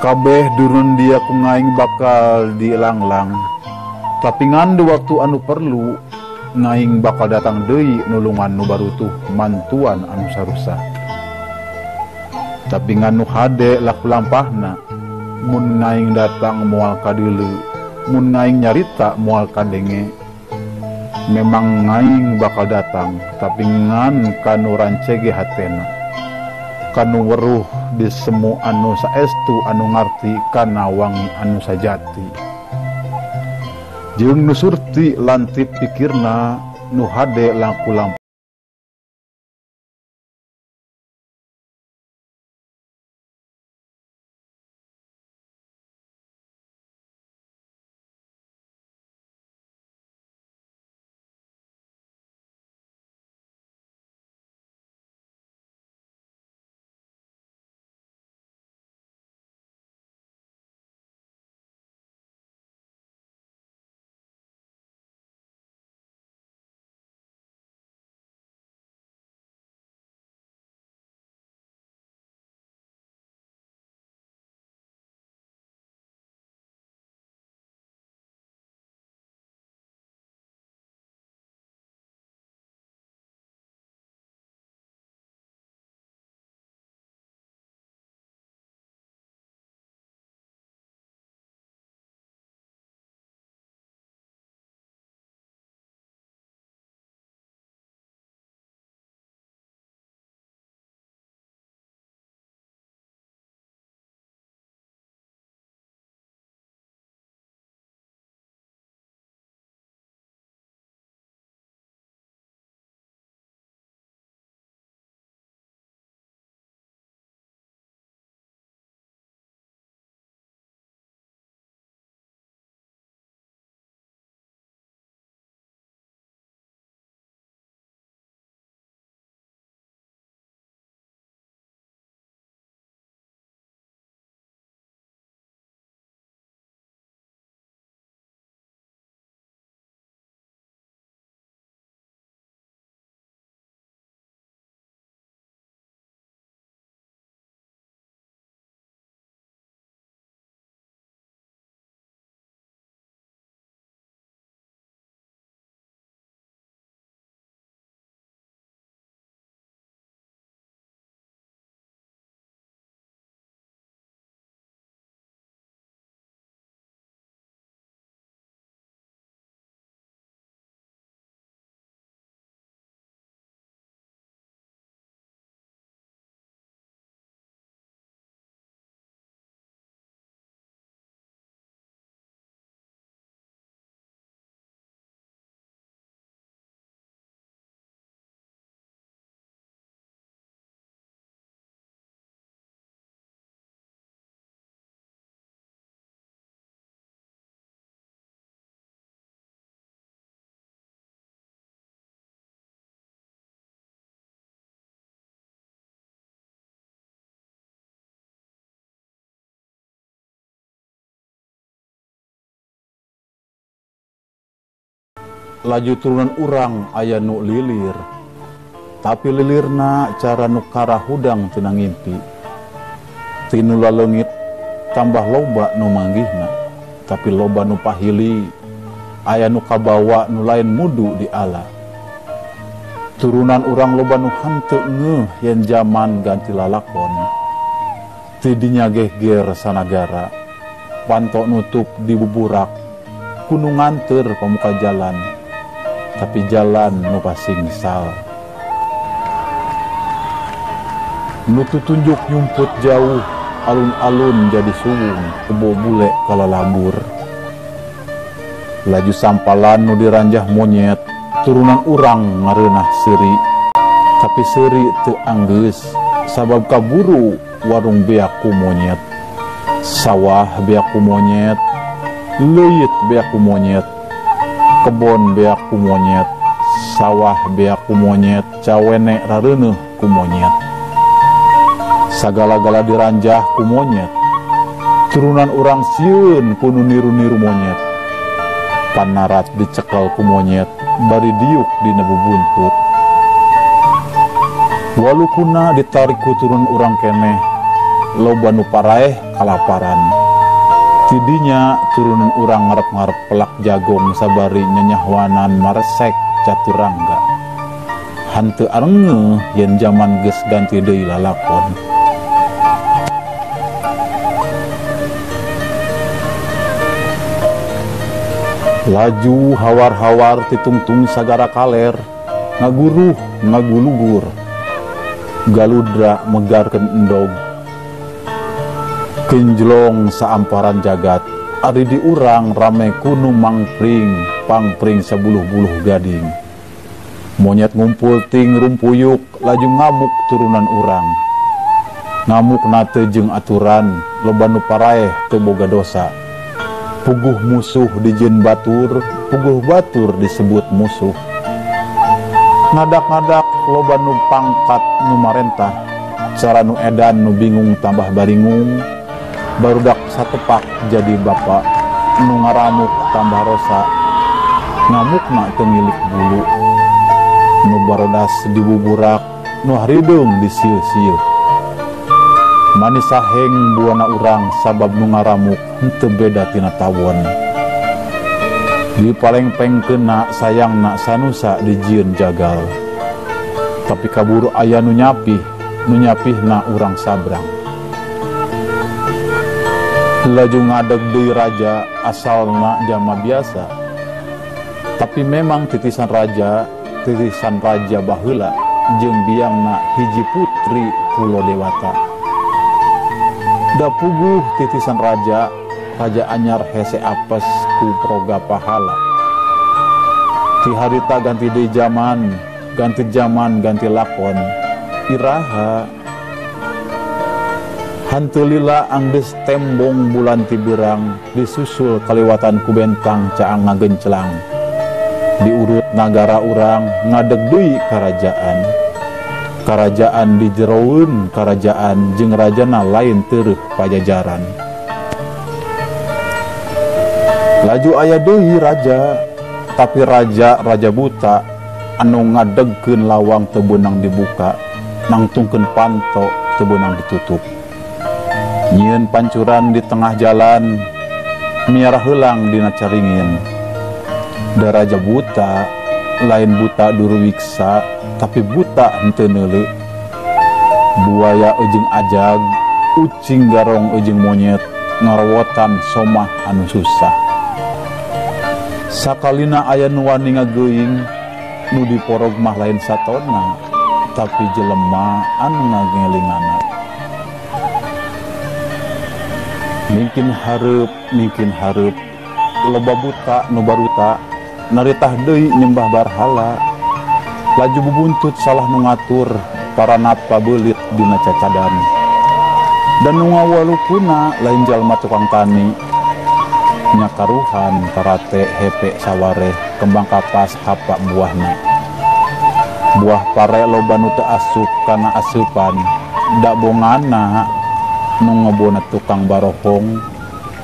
Kabeh durun dia ku ngaing bakal dielanglang, tapi ngandu waktu anu perlu ngaing bakal datang deui nulungan nu barutuh mantuan anu sarusa. Tapi nganu hade laku lampahna, mun ngaing datang moal kadeuleu, mun ngaing nyarita moal kadenge. Memang ngaing bakal datang, tapi ngan kanu rancege hatena, kanu weruh di semu anu saestu anu ngarti kana wangi anu sajati. Jeung nu surti lantip pikirna nu hade laku lampah. Laju turunan urang aya nu lilir, tapi lilirna cara nu karahudang tina ngimpi. Tinu lalengit tambah loba nu manggihna, tapi loba nu pahili aya nu kabawa nu lain mudu di ala. Turunan urang loba nu hanteu ngeuh yen zaman ganti lalakon. Tidinya gehger sanagara, panto nutup di buburak, kudu nganteur pamuka jalan. Tapi jalan nu pasingsal. Nu tutunjuk nyumput jauh, alun-alun jadi suwung, kebo bule kalalabur. Laju sampalan nu diranjah monyet, turunan urang ngareunah seuri. Tapi seuri teu anggeus, sabab kaburu warung beaku monyet. Sawah beaku monyet, leuit beaku monyet. Kebon beak ku monyet, sawah beak ku monyet, cawene rareuneuh ku monyet. Sagala-gala diranjah ku monyet. Turunan urang sieun kudu niru-niru monyet. Panarat dicekel ku monyet, bari diuk dina bubuntut. Walukuna ditarik ku turun urang keneh, loba nu paraeh kalaparan. Tidinya turunan urang ngarep-ngarep pelak jagong sabari nyanyahwanan maresek caturangga. Hanteu arengeuh yen zaman geus ganti deui lalakon. Laju hawar-hawar titungtung sagara kaler, ngaguruh ngagulugur, galudra megarkeun endog. Kenjlong saamparan jagat, ari di urang rame kuno mangpring, pangpring sabuluh-buluh gading. Monyet ngumpul ting rumpuyuk, laju ngamuk turunan urang. Ngamuk nate jeung aturan, loba nu paraeh teu boga dosa. Puguh musuh dijieun batur, puguh batur disebut musuh. Ngadak-ngadak loba nu pangkat nu marentah, cara nu edan nu bingung tambah baringung. Barudak satepak jadi bapak, nu ngaramuk tambah rosa. Ngamukna teu ngilik bulu, nu barodas dibuburak, nu harideung disieu-sieu. Manis saheng buana urang sabab nu ngaramuk henteu beda tina tawon. Di palengpengkeunna sayangna sanusa dijieun jagal. Tapi kaburu aya nu nyapihna urang sabrang. Laju ngadeg deui raja asalna jama biasa. Tapi memang titisan raja baheula jeung biangna hiji putri pulo dewata. Da puguh titisan raja anyar hese apes ku proga pahala. Ti harita ganti deui zaman, ganti lakon. Iraha hanteu lila anggeus tembong bulan ti beurang, disusul kaliwatan ku bentang caang ngagenclang. Diurut nagara urang ngadeg deui karajaan dijeroeun karajaan jeung rajana lain teueuh pajajaran. Laju aya deui raja, tapi raja buta anu ngadegkeun lawang teu beunang dibuka, nangtungkeun panto teu beunang ditutup. Nyieun pancuran di tengah jalan, miarah heulang dina caringin. Da raja buta, lain buta durwiksa, tapi buta henteu neuleu. Buaya ujung ajag, ucing garong ujung monyet, ngarowotan somah anu susah. Sakalina aya nu wani ngageuing, nu diporog mah lain satona, tapi jelema anu ngagelingana. Mungkin hareup, loba buta nu baruta, naritah deui nyembah barhala. Laju bubuntut salah nu ngatur, paranat pabeulit dina cacadan. Dan nu ngawalukuna lain jalma tukang tani, nyakaruhan karate hepe sawareh kembang kapas hapa buahna. Buah pare loba nu teu asup kana asupan, da bongana nu ngebona tukang barohong,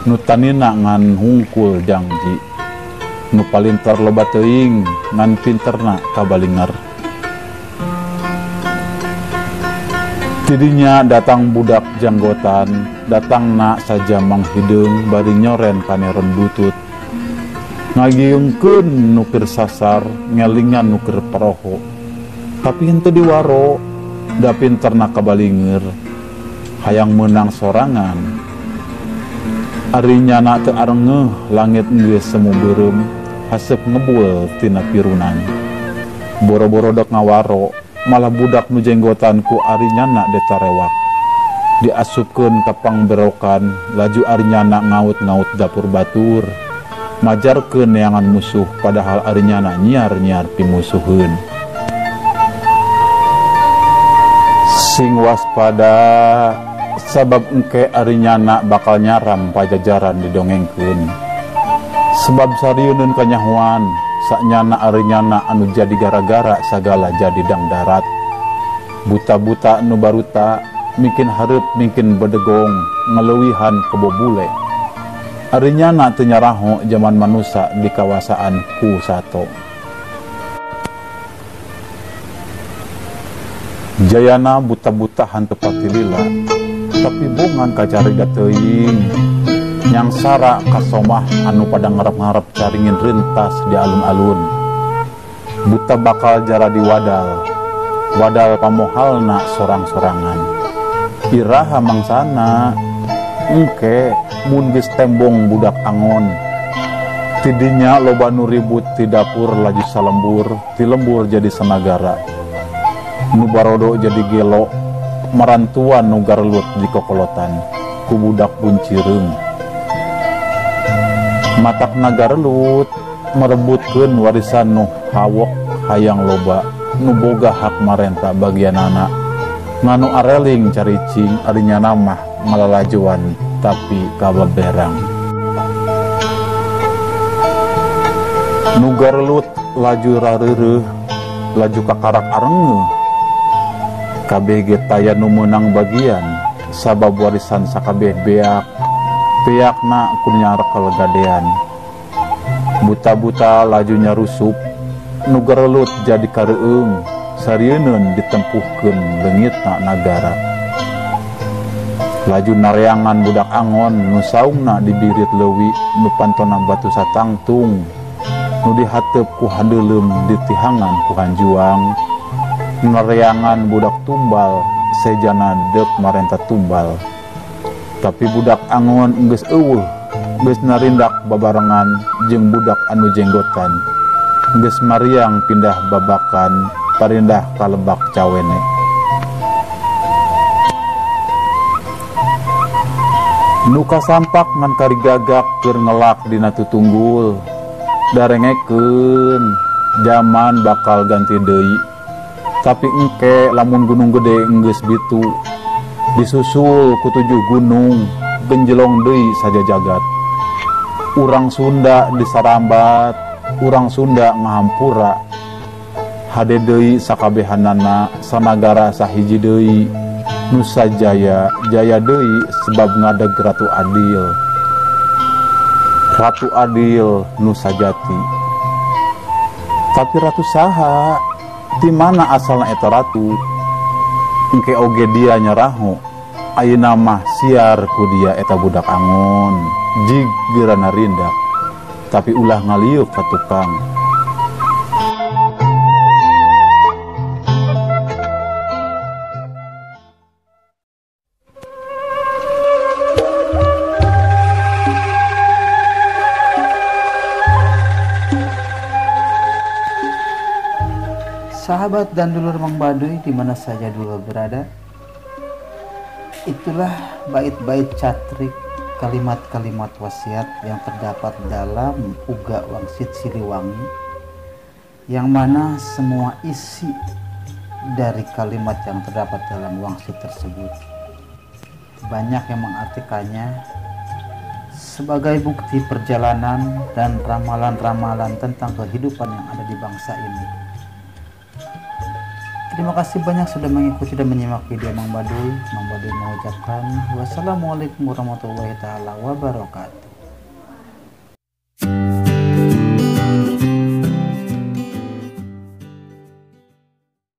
nu tanina ngan hungkul jangji. Nu palinter loba teuing ngan pinterna kabalinger. Tidinya datang budak janggotan, datangna saja manghideung bari nyoren kaneron butut. Ngagiungkeun nu keur sasar, ngelingan nu keur paroho. Tapi henteu diwaro, da pinterna kabalinger. Hayang menang sorangan. Ari nyana teu arengeuh, langit geus semu beureum, haseup ngebul tina pirunan. Boro-boro dek ngawaro, malah budak nu jenggotan ku ari nyana detarewak. Diasupkeun ka pangberokan, laju ari nyana ngaut-ngaut dapur batur. Majarkeun neangan musuh, padahal ari nyana nyiar-nyiar pimusuheun. Sing waspada, sabab engke ari nyana bakal nyaram pajajaran didongengkeun. Sebab sarieuneun kanyahuan, saknyana ari nyana anu jadi gara-gara sagala jadi dang darat. Buta-buta nu baruta, mungkin hareup mungkin bedegong, ngeleuwihan kebobule. Ari nyana teu nyaraho zaman manusia di kawasaan ku sato. Jayana buta-buta hanteu pati lila, tapi bungan kacarida teuing nyangsara kasomah anu pada ngarep-ngarep caringin rintas di alun-alun. Buta bakal jara di wadal pamohalna sorang-sorangan. Iraha mangsana engke mun geus tembong budak angon. Tidinya loba nu ribut ti dapur laju salembur, ti lembur jadi sanagara. Nu barodo jadi gelo, marantuan nu garlut di kokolotan ku budak buncireung. Matak nagarlut merebutkeun warisan nu hawok hayang loba, nu boga hak marenta bagianana. Nganu areling caricing arinya namah malalajuan tapi kababerang. Nu garlut laju rareureuh, laju kakarak arengeuh. Kabeh ge taya nu meunang bagian, sabab warisan sakabeh beakna kunyar kalegadean. Buta-buta laju nyarusup, nu garlut jadi kareueung, sarieun ditempuhkeun leungitna nagara. Laju nareangan budak angon nu saungna dibirit leuwi, nu pantona batu satangtung, nu dihateup ku handeuleum ditihangan ku hanjuang. Nareangan budak tumbal sejana deuk marenta tumbal. Tapi budak angon geus eueuh, geus narindak babarengan jeung budak anu jenggotan, geus mariang pindah babakan parindah ka lebak cawene. Nu kasampak ngan karigagak keur ngelak dina tutunggul, darengekeun zaman bakal ganti deui. Tapi engke lamun gunung gede enggeus bitu, disusul ku 7 gunung, genjelong deui saja jagat. Urang Sunda disarambat, urang Sunda ngahampura. Hade deui sakabehanana, sanagara sahiji deui. Nusa Jaya, jaya deui sebab ngadeg Ratu Adil. Ratu Adil Nusa Jati. Tapi ratu saha? Di mana asalna eta ratu? Engke oge dia nyerahu. Ayeuna mah siar ku dia eta budak angon, jig geurana rindak, tapi ulah ngaliuk ka tukang. Sahabat dan dulur Mang Baduy di mana saja dulur berada, itulah bait-bait catrik, kalimat-kalimat wasiat yang terdapat dalam Uga Wangsit Siliwangi, yang mana semua isi dari kalimat yang terdapat dalam wangsit tersebut banyak yang mengartikannya sebagai bukti perjalanan dan ramalan-ramalan tentang kehidupan yang ada di bangsa ini. Terima kasih banyak sudah mengikuti dan menyimak video Mang Baduy. Mang Baduy mengucapkan wassalamualaikum warahmatullahi wabarakatuh.